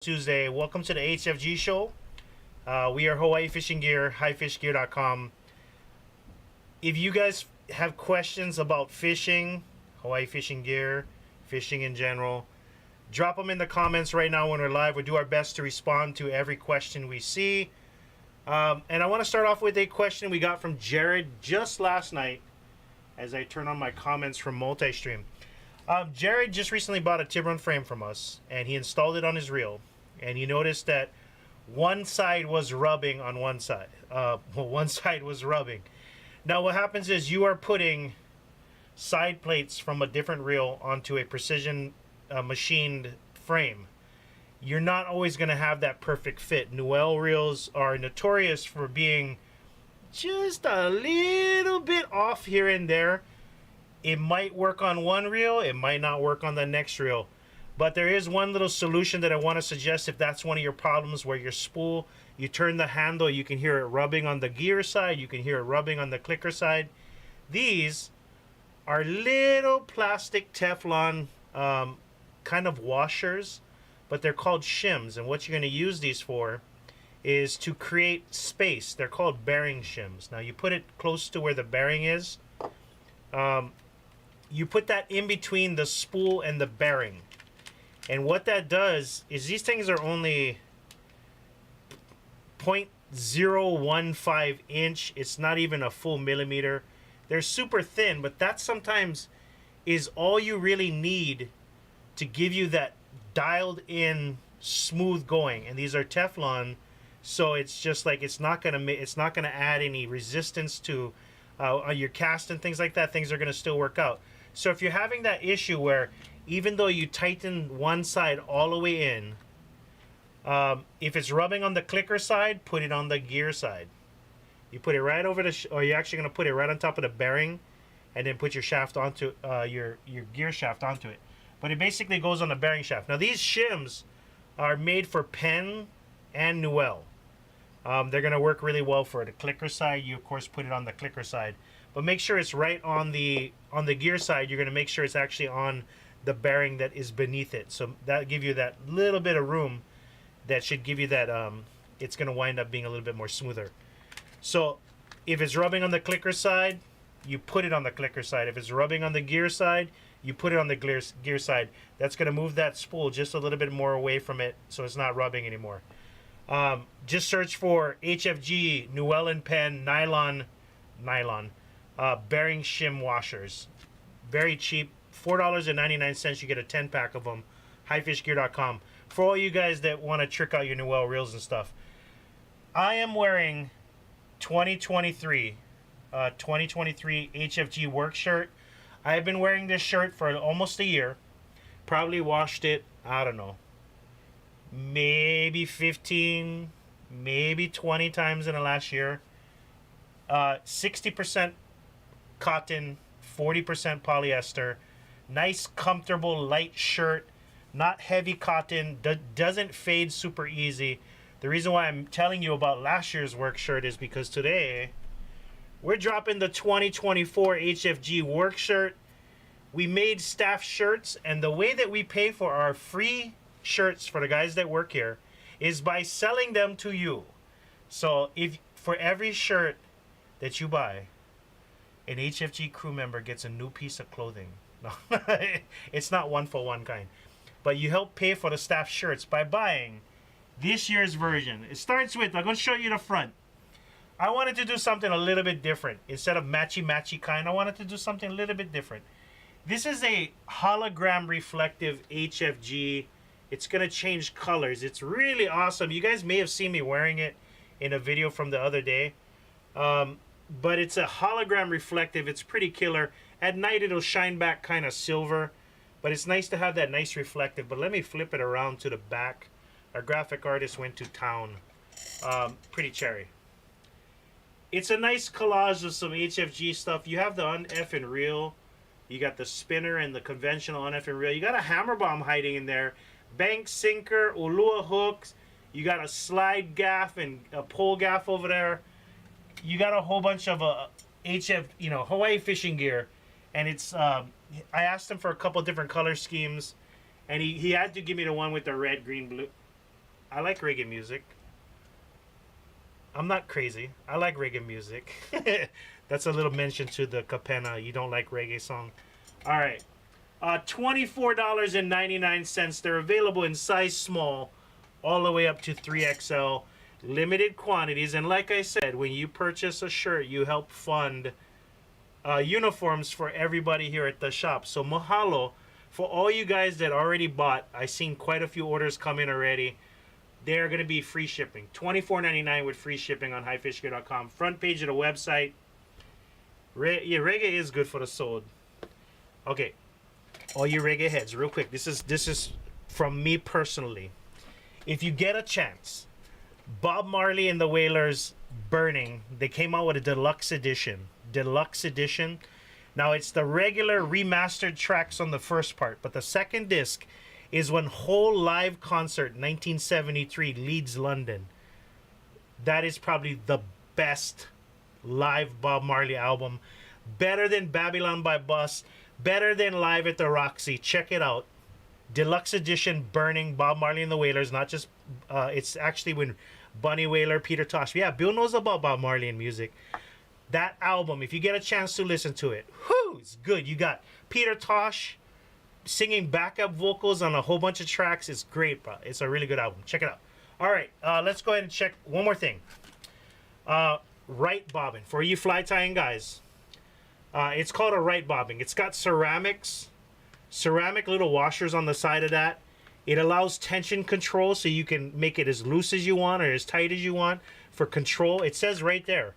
Tuesday. Welcome to the HFG show. We are Hawaii Fishing Gear, highfishgear.com. If you guys have questions about fishing, Hawaii Fishing Gear, fishing in general, drop them in the comments right now when we're live. We'll do our best to respond to every question we see. And I want to start off with a question we got from Jared just last night as I turn on my comments from Multi-Stream. Jared just recently bought a Tiburon frame from us, and he installed it on his reel, and he noticed that one side was rubbing on one side. One side was rubbing. Now what happens is you are putting side plates from a different reel onto a precision machined frame. You're not always going to have that perfect fit. Noel reels are notorious for being just a little bit off here and there. It might work on one reel, it might not work on the next reel. But there is one little solution that I want to suggest if that's one of your problems, where your spool, you turn the handle, you can hear it rubbing on the gear side, you can hear it rubbing on the clicker side. These are little plastic Teflon kind of washers, but they're called shims. And what you're going to use these for is to create space. They're called bearing shims. Now you put it close to where the bearing is. You put that in between the spool and the bearing. And what that does is these things are only 0.015 inch. It's not even a full millimeter. They're super thin, but that sometimes is all you really need to give you that dialed in smooth going. And these are Teflon, so it's just like it's not gonna add any resistance to your cast and things like that. Things are gonna still work out. So if you're having that issue where even though you tighten one side all the way in, if it's rubbing on the clicker side, put it on the gear side. You put it right over or you're actually going to put it right on top of the bearing, and then put your shaft onto your gear shaft onto it. But it basically goes on the bearing shaft. Now these shims are made for Penn and Noel. They're going to work really well for the clicker side. You of course put it on the clicker side, but make sure it's right on the gear side. You're going to make sure it's actually on the bearing that is beneath it. So that'll give you that little bit of room that should give you that it's going to wind up being a little bit more smoother. So if it's rubbing on the clicker side, you put it on the clicker side. If it's rubbing on the gear side, you put it on the gear side. That's going to move that spool just a little bit more away from it, so it's not rubbing anymore. Just search for HFG Noel and Penn nylon bearing shim washers. Very cheap, $4.99. You get a 10-pack of them. highfishgear.com. For all you guys that want to trick out your Noel reels and stuff, I am wearing 2023 HFG work shirt. I've been wearing this shirt for almost a year. Probably washed it, I don't know, maybe 15, maybe 20 times in the last year. 60% cotton, 40% polyester. Nice, comfortable, light shirt. Not heavy cotton. Doesn't fade super easy. The reason why I'm telling you about last year's work shirt is because today we're dropping the 2024 HFG work shirt. We made staff shirts, and the way that we pay for our free shirts for the guys that work here is by selling them to you. So if for every shirt that you buy, an HFG crew member gets a new piece of clothing. No, it's not one for one kind, but you help pay for the staff shirts by buying this year's version. It starts with, I'm going to show you the front. I wanted to do something a little bit different. Instead of matchy kind, I wanted to do something a little bit different. This is a hologram reflective HFG. It's going to change colors. It's really awesome. You guys may have seen me wearing it in a video from the other day. But it's a hologram reflective. It's pretty killer. At night it'll shine back kind of silver, but it's nice to have that nice reflective. But let me flip it around to the back. Our graphic artist went to town. Pretty cherry. It's a nice collage of some HFG stuff. You have the un-effing reel. You got the spinner and the conventional un-effing reel. You got a hammer bomb hiding in there. Bank sinker, Ulua hooks. You got a slide gaff and a pole gaff over there. You got a whole bunch of Hawaii fishing gear, and it's I asked him for a couple different color schemes, and he had to give me the one with the red, green, blue, I like reggae music. I'm not crazy. I like reggae music. That's a little mention to the Capena. You don't like reggae song. All right. $24.99. They're available in size small all the way up to 3XL. Limited quantities. And like I said, when you purchase a shirt, you help fund uniforms for everybody here at the shop. So mahalo for all you guys that already bought. I've seen quite a few orders come in already. They're going to be free shipping. $24.99 with free shipping on highfishgear.com. Front page of the website. Yeah, reggae is good for the soul. Okay. All you reggae heads, real quick. This is from me personally. If you get a chance, Bob Marley and the Wailers Burning, they came out with a deluxe edition. Deluxe edition. Now, it's the regular remastered tracks on the first part, but the second disc is when Whole Live Concert 1973 Leeds London. That is probably the best live Bob Marley album. Better than Babylon by Bus. Better than Live at the Roxy. Check it out. Deluxe edition Burning, Bob Marley and the Wailers. Not just, it's actually when Bunny Wailer, Peter Tosh. Yeah, Bill knows about Bob Marley and music. That album, if you get a chance to listen to it, whoo, it's good. You got Peter Tosh singing backup vocals on a whole bunch of tracks. It's great, bro. It's a really good album. Check it out. All right, let's go ahead and check one more thing. Right bobbin. For you fly tying guys, it's called a right bobbin. It's got ceramic little washers on the side of that. It allows tension control, so you can make it as loose as you want or as tight as you want for control. It says right there,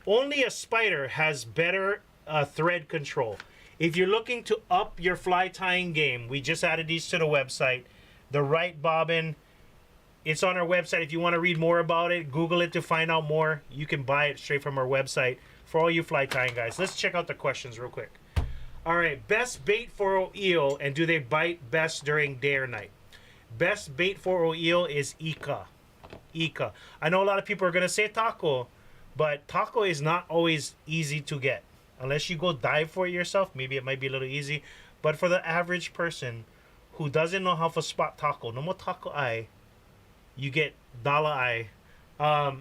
only a spider has better thread control. If you're looking to up your fly tying game, we just added these to the website. The right bobbin, it's on our website. If you want to read more about it, Google it to find out more. You can buy it straight from our website for all you fly tying guys. Let's check out the questions real quick. All right, best bait for eel, and do they bite best during day or night? Best bait for eel is Ika. Ika. I know a lot of people are going to say taco, but taco is not always easy to get. Unless you go dive for it yourself, maybe it might be a little easy. But for the average person who doesn't know how to spot taco, no more taco eye, you get dala eye.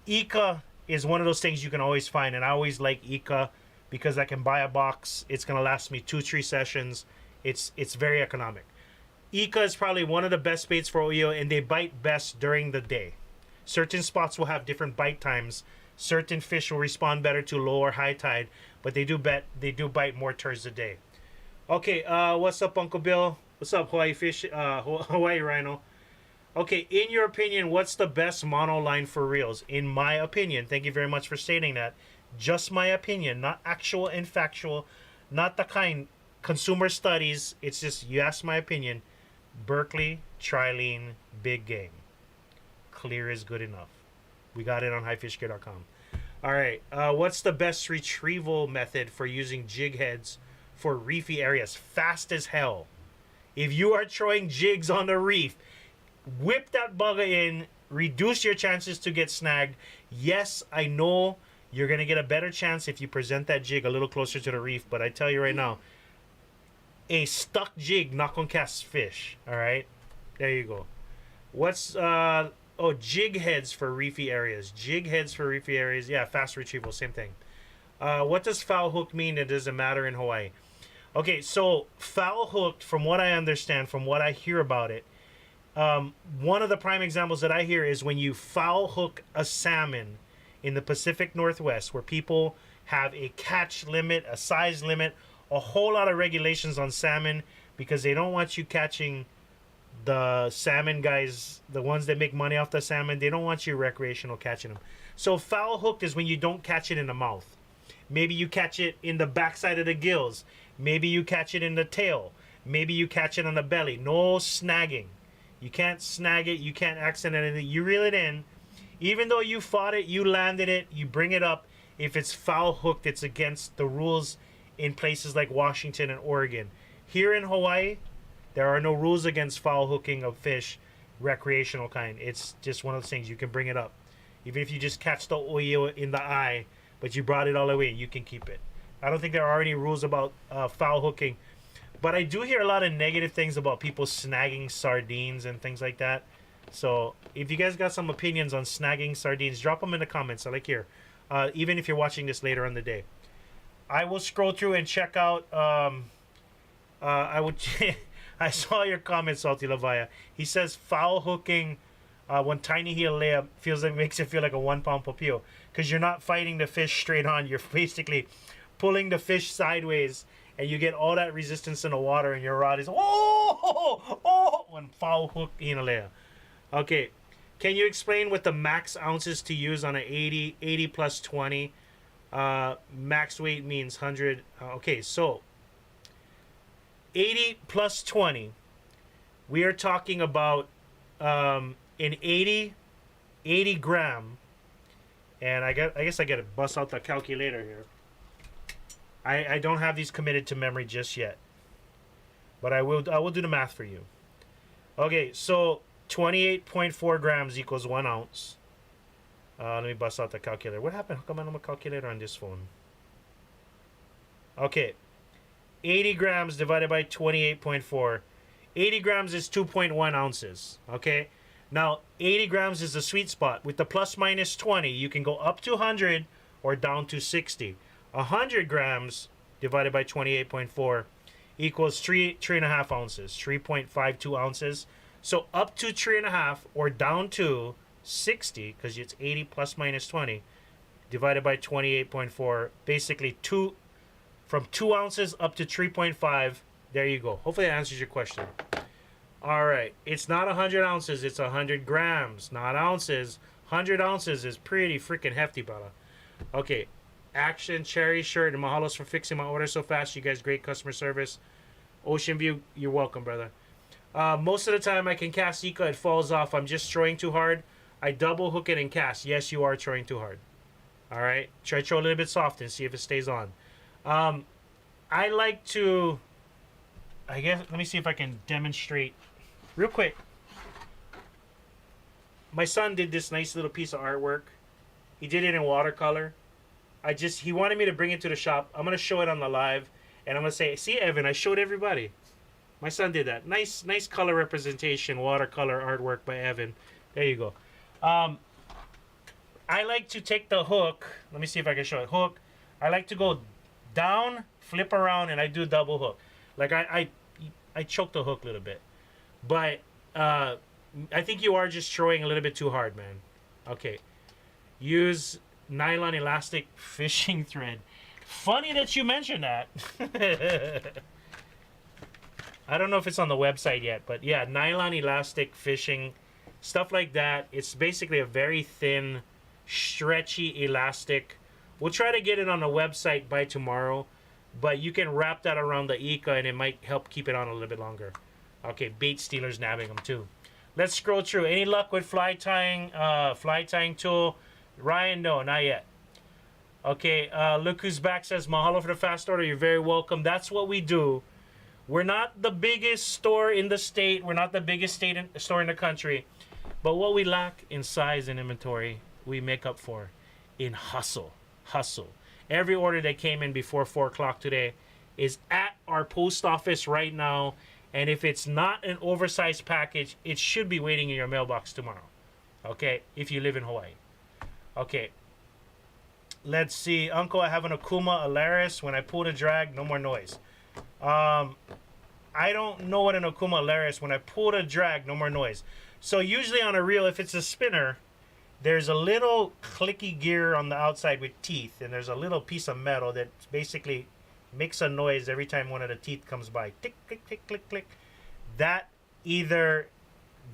Ika is one of those things you can always find, and I always like Ika because I can buy a box. It's going to last me 2-3 sessions. It's very economic. Ika is probably one of the best baits for eel, and they bite best during the day. Certain spots will have different bite times. Certain fish will respond better to low or high tide, but they do bite more towards the day. Okay, what's up, Uncle Bill? What's up, Hawaii Fish? Hawaii Rhino. Okay, in your opinion, what's the best mono line for reels? In my opinion, thank you very much for stating that. Just my opinion, not actual and factual, not the kind consumer studies. It's just you ask my opinion. Berkeley, Trilene, Big Game. Clear is good enough. We got it on highfishgear.com. All right. What's the best retrieval method for using jig heads for reefy areas? Fast as hell. If you are throwing jigs on the reef, whip that bugger in. Reduce your chances to get snagged. Yes, I know you're going to get a better chance if you present that jig a little closer to the reef. But I tell you right now, a stuck jig not going to cast fish. All right. There you go. What's... Oh, jig heads for reefy areas. Jig heads for reefy areas. Yeah, fast retrieval, same thing. What does foul hook mean? It doesn't matter in Hawaii. Okay, so foul hooked, from what I understand, from what I hear about it, one of the prime examples that I hear is when you foul hook a salmon in the Pacific Northwest, where people have a catch limit, a size limit, a whole lot of regulations on salmon because they don't want you catching the salmon guys, the ones that make money off the salmon. They don't want you recreational catching them. So foul hooked is when you don't catch it in the mouth. Maybe you catch it in the backside of the gills. Maybe you catch it in the tail. Maybe you catch it on the belly. No snagging. You can't snag it. You can't accident it. You reel it in. Even though you fought it, you landed it, you bring it up. If it's foul hooked, it's against the rules in places like Washington and Oregon. Here in Hawaii, there are no rules against foul hooking of fish, recreational kind. It's just one of those things. You can bring it up. Even if you just catch the oil in the eye, but you brought it all the way, you can keep it. I don't think there are any rules about foul hooking. But I do hear a lot of negative things about people snagging sardines and things like that. So if you guys got some opinions on snagging sardines, drop them in the comments. I like here. Even if you're watching this later on the day. I will scroll through and check out. I would. I saw your comment, Salty Lavaya. He says foul hooking when tiny heel layup feels like makes it feel like a 1 pound papillo because you're not fighting the fish straight on. You're basically pulling the fish sideways, and you get all that resistance in the water, and your rod is when foul hook heel layup. Okay, can you explain what the max ounces to use on an 80 plus 20? Max weight means 100. Okay, so 80 plus 20, we are talking about an 80 gram, and I guess I got to bust out the calculator here. I don't have these committed to memory just yet, but I will do the math for you. Okay, so 28.4 grams equals 1 ounce. Let me bust out the calculator. What happened? How come I don't have a calculator on this phone? Okay. 80 grams divided by 28.4. 80 grams is 2.1 ounces. Okay. Now, 80 grams is the sweet spot. With the plus minus 20, you can go up to 100 or down to 60. 100 grams divided by 28.4 equals 3.5 ounces. 3.52 ounces. So up to 3.5 or down to 60, because it's 80 plus minus 20 divided by 28.4, basically from 2 ounces up to 3.5. There you go. Hopefully that answers your question. All right, it's not 100 ounces, it's 100 grams, not ounces. 100 ounces is pretty freaking hefty, brother. Okay, Action Cherry shirt, and mahalos for fixing my order so fast. You guys, great customer service. Ocean View, you're welcome, brother. Most of the time I can cast Ika, it falls off. I'm just throwing too hard. I double hook it and cast. Yes, you are throwing too hard. All right. Try to throw a little bit soft and see if it stays on. I like to, I guess, let me see if I can demonstrate real quick. My son did this nice little piece of artwork. He did it in watercolor. He wanted me to bring it to the shop. I'm going to show it on the live. And I'm going to say, see, Evan, I showed everybody. My son did that. Nice color representation, watercolor artwork by Evan. There you go. I like to take the hook. Let me see if I can show it. Hook. I like to go down, flip around, and I do double hook. Like I choke the hook a little bit. But I think you are just throwing a little bit too hard, man. Okay. Use nylon elastic fishing thread. Funny that you mentioned that. I don't know if it's on the website yet, but yeah, nylon elastic fishing, stuff like that. It's basically a very thin, stretchy elastic. We'll try to get it on the website by tomorrow, but you can wrap that around the Ika and it might help keep it on a little bit longer. Okay, bait stealers nabbing them too. Let's scroll through. Any luck with fly tying tool? Ryan, no, not yet. Okay, look who's back says, mahalo for the fast order. You're very welcome. That's what we do. We're not the biggest store in the state. We're not the biggest store in the country. But what we lack in size and inventory, we make up for in hustle. Hustle. Every order that came in before 4 o'clock today is at our post office right now. And if it's not an oversized package, it should be waiting in your mailbox tomorrow. Okay, if you live in Hawaii. Okay. Let's see. Uncle, I have an Okuma Alaris. When I pull the drag, no more noise. I don't know what an Okuma Alaris. When I pull the drag, no more noise. So usually on a reel, if it's a spinner, there's a little clicky gear on the outside with teeth, and there's a little piece of metal that basically makes a noise every time one of the teeth comes by. Tick, click, click, click, click. That either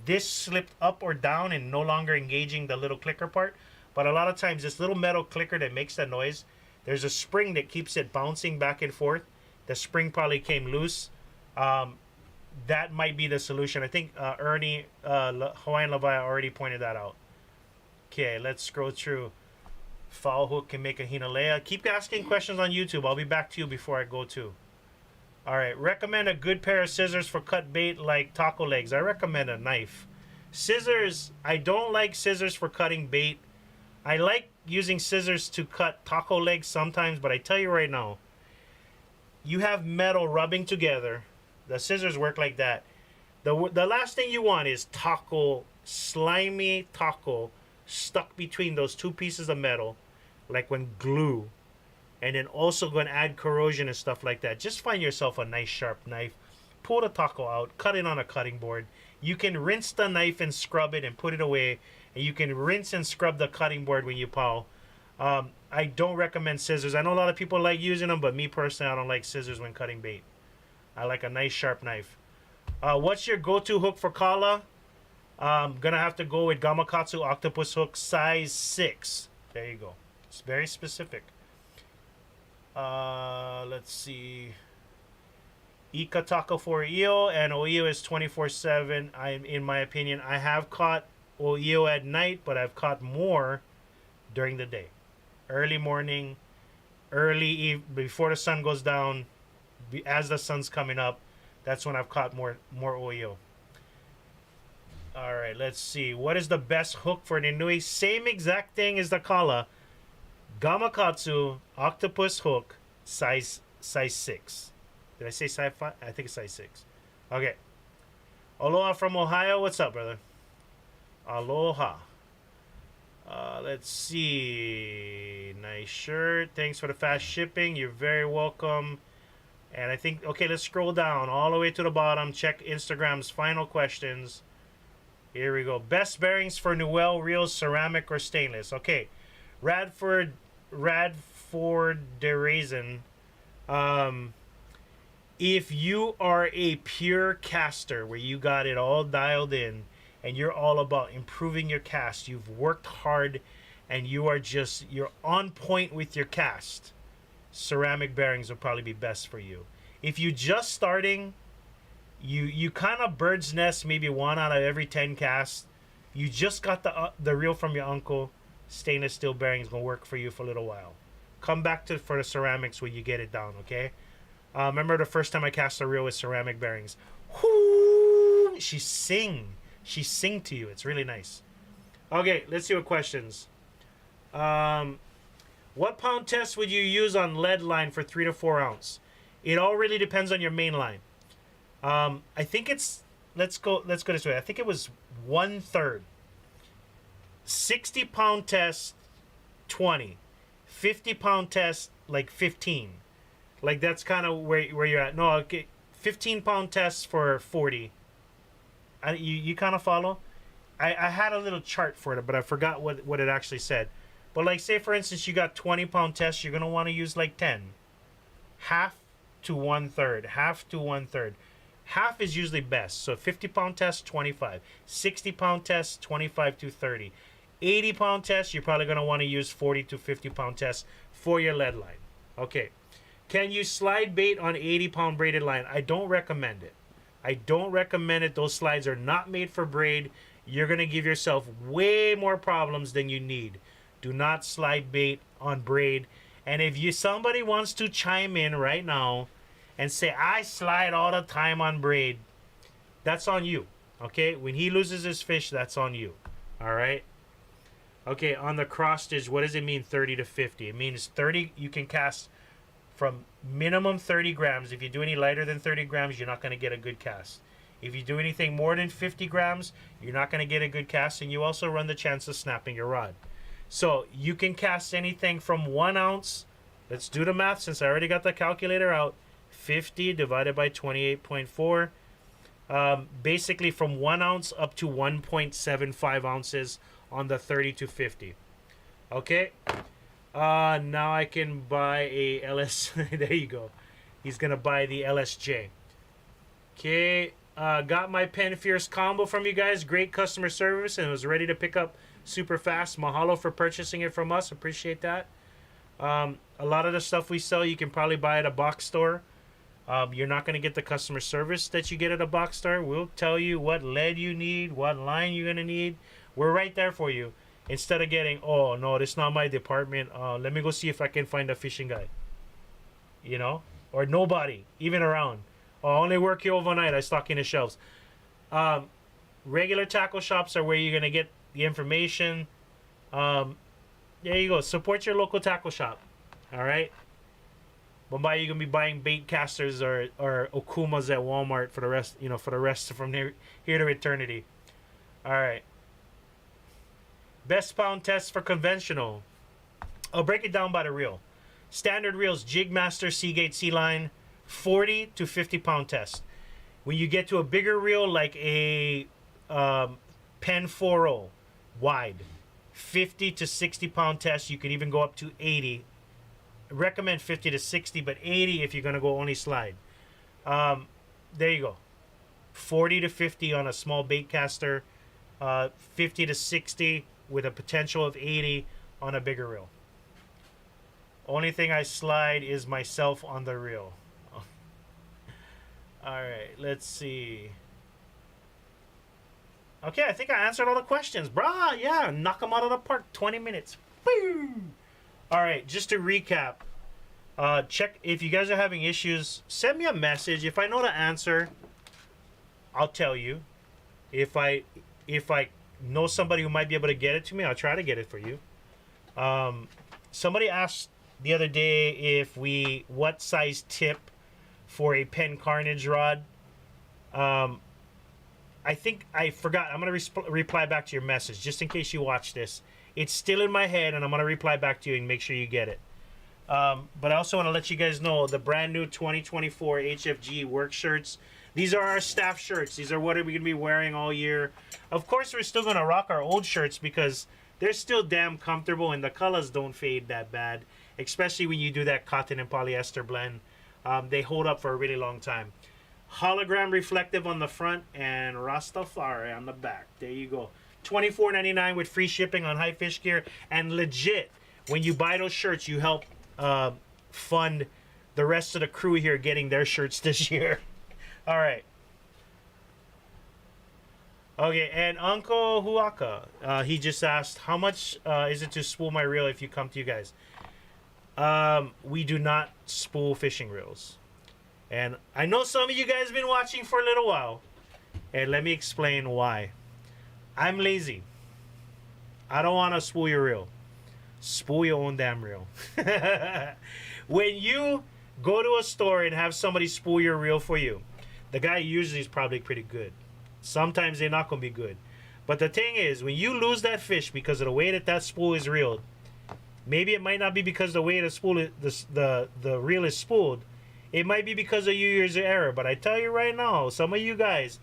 this slipped up or down and no longer engaging the little clicker part. But a lot of times this little metal clicker that makes that noise, there's a spring that keeps it bouncing back and forth. The spring probably came loose. That might be the solution. I think Ernie, Hawaiian Levi already pointed that out. Okay, let's scroll through. Foul hook can make a hinalea. Keep asking questions on YouTube. I'll be back to you before I go too. All right, recommend a good pair of scissors for cut bait like taco legs. I recommend a knife. Scissors, I don't like scissors for cutting bait. I like using scissors to cut taco legs sometimes, but I tell you right now, you have metal rubbing together. The scissors work like that. The last thing you want is taco, slimy taco, stuck between those two pieces of metal, like when glue, and then also going to add corrosion and stuff like that. Just find yourself a nice sharp knife, pull the taco out, cut it on a cutting board. You can rinse the knife and scrub it and put it away, and you can rinse and scrub the cutting board when you pow. I don't recommend scissors. I know a lot of people like using them, but me personally, I don't like scissors when cutting bait. I like a nice sharp knife. What's your go-to hook for kala? I'm gonna have to go with Gamakatsu octopus hook size 6. There you go. It's very specific. Let's see. Ika taco for eel, and oio is 24/7. In my opinion, I have caught oio at night, but I've caught more during the day. Early morning, before the sun goes down, as the sun's coming up, that's when I've caught more oio. All right, let's see. What is the best hook for an inui? Same exact thing as the kala. Gamakatsu octopus hook, size 6. Did I say size 5? I think it's size 6. Okay. Aloha from Ohio. What's up, brother? Aloha. Let's see. Nice shirt. Thanks for the fast shipping. You're very welcome. And I think, okay, let's scroll down all the way to the bottom. Check Instagram's final questions. Here we go. Best bearings for Newell reels, ceramic or stainless? Okay. Radford DeRaisin. If you are a pure caster where you got it all dialed in and you're all about improving your cast, you've worked hard and you're on point with your cast, ceramic bearings will probably be best for you. If you're just starting, you kind of bird's nest maybe 1 out of every 10 casts. You just got the reel from your uncle. Stainless steel bearings gonna work for you for a little while. Come back for the ceramics when you get it down, okay? Remember the first time I cast a reel with ceramic bearings. Whoo! She sing to you. It's really nice. Okay, let's see what questions. What pound test would you use on lead line for 3 to 4 ounce? It all really depends on your main line. I think it's let's go this way. I think it was 1/3. 60 pound test 20. 50 pound test like 15. Like that's kind of where you're at. No, okay, 15 pound tests for 40. You kind of follow? I had a little chart for it, but I forgot what it actually said. But like say for instance you got 20 pound tests, you're gonna want to use like 10. Half to 1/3. Half to 1/3. Half is usually best. So 50 pound test, 25. 60 pound test, 25 to 30. 80 pound test, you're probably gonna want to use 40 to 50 pound tests for your lead line. Okay. Can you slide bait on 80 pound braided line? I don't recommend it. I don't recommend it. Those slides are not made for braid. You're going to give yourself way more problems than you need. Do not slide bait on braid. And if somebody wants to chime in right now and say, I slide all the time on braid, that's on you. Okay? When he loses his fish, that's on you. All right? Okay, on the cross stitch, what does it mean 30 to 50? It means 30, you can cast from minimum 30 grams. If you do any lighter than 30 grams, you're not going to get a good cast. If you do anything more than 50 grams, you're not going to get a good cast, and you also run the chance of snapping your rod. So you can cast anything from 1 ounce. Let's do the math since I already got the calculator out. 50 divided by 28.4. Basically from 1 ounce up to 1.75 ounces on the 30 to 50. Okay. Now I can buy a LS. There you go. He's gonna buy the LSJ. Okay. Got my Pen Fierce combo from you guys. Great customer service and was ready to pick up super fast. Mahalo for purchasing it from us. Appreciate that. A lot of the stuff we sell you can probably buy at a box store. You're not going to get the customer service that you get at a box store. We'll tell you what lead you need, what line you're going to need. We're right there for you. Instead of getting, oh, no, this is not my department. Let me go see if I can find a fishing guy. You know? Or nobody, even around. Oh, I only work here overnight. I stock in the shelves. Regular tackle shops are where you're going to get the information. There you go. Support your local tackle shop. All right? But by you gonna be buying bait casters or okumas at Walmart for the rest, for the rest from here to eternity. All right. Best pound test for conventional. I'll break it down by the reel. Standard reels, Jigmaster, Seagate, Sea-Line, 40 to 50 pound test. When you get to a bigger reel like a Pen 4.0 wide, 50 to 60 pound test. You can even go up to 80. Recommend 50 to 60, but 80 if you're going to go only slide. There you go. 40 to 50 on a small bait caster. 50 to 60 with a potential of 80 on a bigger reel. Only thing I slide is myself on the reel. Alright, let's see. Okay, I think I answered all the questions. Brah, yeah, knock them out of the park. 20 minutes. Boom! Alright, just to recap. Check if you guys are having issues. Send me a message. If I know the answer, I'll tell you. If I know somebody who might be able to get it to me, I'll try to get it for you. Somebody asked the other day what size tip for a Pen Carnage rod. I think I forgot. I'm going to reply back to your message just in case you watch this. It's still in my head, and I'm going to reply back to you and make sure you get it. But I also want to let you guys know the brand new 2024 HFG work shirts. These are our staff shirts. These are what we're going to be wearing all year. Of course, we're still going to rock our old shirts because they're still damn comfortable and the colors don't fade that bad, especially when you do that cotton and polyester blend. They hold up for a really long time. Hologram reflective on the front and Rastafari on the back. There you go. $24.99 with free shipping on High Fish Gear. And legit, when you buy those shirts, you help fund the rest of the crew here getting their shirts this year. All right. Okay, and Uncle Huaka, he just asked, how much is it to spool my reel if you come to you guys? We do not spool fishing reels. And I know some of you guys have been watching for a little while. And let me explain why. I'm lazy. I don't want to spool your reel. Spool your own damn reel. When you go to a store and have somebody spool your reel for you, the guy usually is probably pretty good. Sometimes they're not going to be good. But the thing is, when you lose that fish because of the way that spool is reeled, maybe it might not be because the way the reel is spooled. It might be because of user error. But I tell you right now, some of you guys,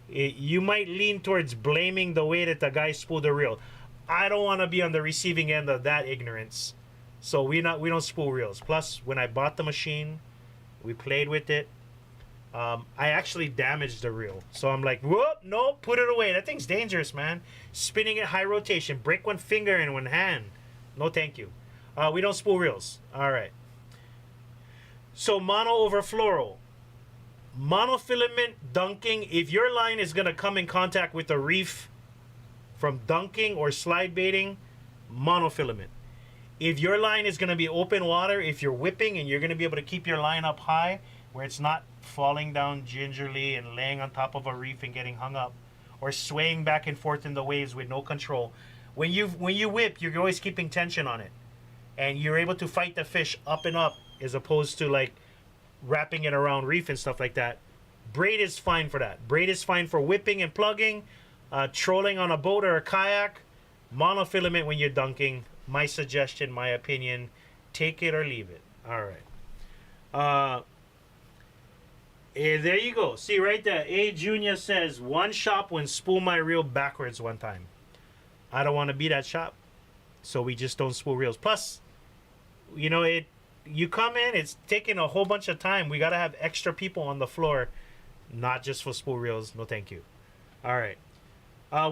you might lean towards blaming the way that the guy spooled the reel. I don't want to be on the receiving end of that ignorance. So we don't spool reels. Plus, when I bought the machine, we played with it. I actually damaged the reel. So I'm like, whoop, no, put it away. That thing's dangerous, man. Spinning at high rotation. Break one finger and one hand. No, thank you. We don't spool reels. All right. So mono over fluoro. Monofilament dunking. If your line is going to come in contact with a reef from dunking or slide baiting, monofilament. If your line is going to be open water, if you're whipping and you're going to be able to keep your line up high where it's not falling down gingerly and laying on top of a reef and getting hung up or swaying back and forth in the waves with no control, when you whip, you're always keeping tension on it and you're able to fight the fish up and up as opposed to like wrapping it around reef and stuff like that. Braid is fine for that. Braid is fine for whipping and plugging, trolling on a boat or a kayak. Monofilament when you're dunking. My suggestion, my opinion, take it or leave it. All right. And there you go. See right there. A Junior says, one shop when spool my reel backwards one time. I don't want to be that shop. So we just don't spool reels. Plus, you know, you come in, it's taking a whole bunch of time. We got to have extra people on the floor, not just for spool reels. No, thank you. All right.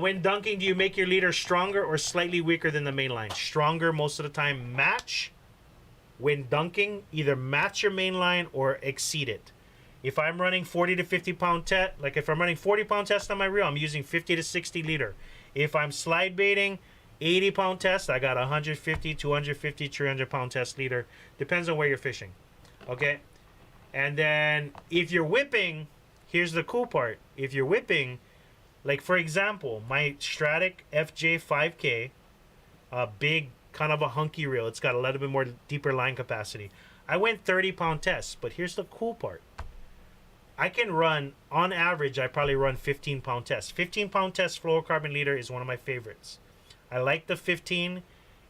When dunking, do you make your leader stronger or slightly weaker than the main line? Stronger most of the time. Match. When dunking, either match your main line or exceed it. If I'm running 40 to 50 pound test, like if I'm running 40 pound test on my reel, I'm using 50 to 60 leader. If I'm slide baiting 80 pound test, I got 150, 250, 300 pound test leader. Depends on where you're fishing. Okay. And then if you're whipping, here's the cool part. If you're whipping, like for example, my Stratic FJ 5K, a big kind of a hunky reel. It's got a little bit more deeper line capacity. I went 30-pound tests, but here's the cool part. I can run, on average, I probably run 15-pound tests. 15-pound test fluorocarbon leader is one of my favorites. I like the 15.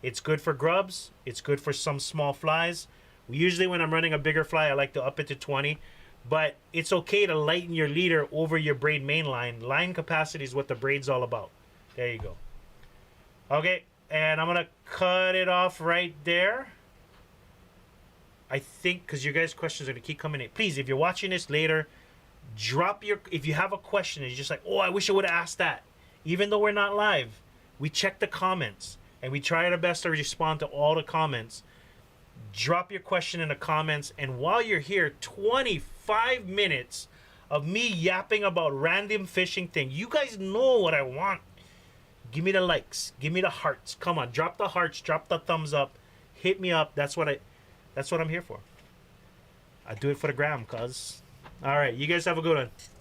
It's good for grubs. It's good for some small flies. Usually when I'm running a bigger fly, I like to up it to 20. But it's okay to lighten your leader over your braid main line. Line capacity is what the braid's all about. There you go. Okay, and I'm going to cut it off right there. I think, because your guys' questions are going to keep coming in. Please, if you're watching this later, drop your, if you have a question and you're just like, oh, I wish I would have asked that. Even though we're not live, we check the comments and we try our best to respond to all the comments. Drop your question in the comments. And while you're here, 25 minutes of me yapping about random fishing thing. You guys know what I want. Give me the likes. Give me the hearts. Come on, drop the hearts. Drop the thumbs up. Hit me up. That's what I'm here for. I do it for the gram, cuz. All right, you guys have a good one.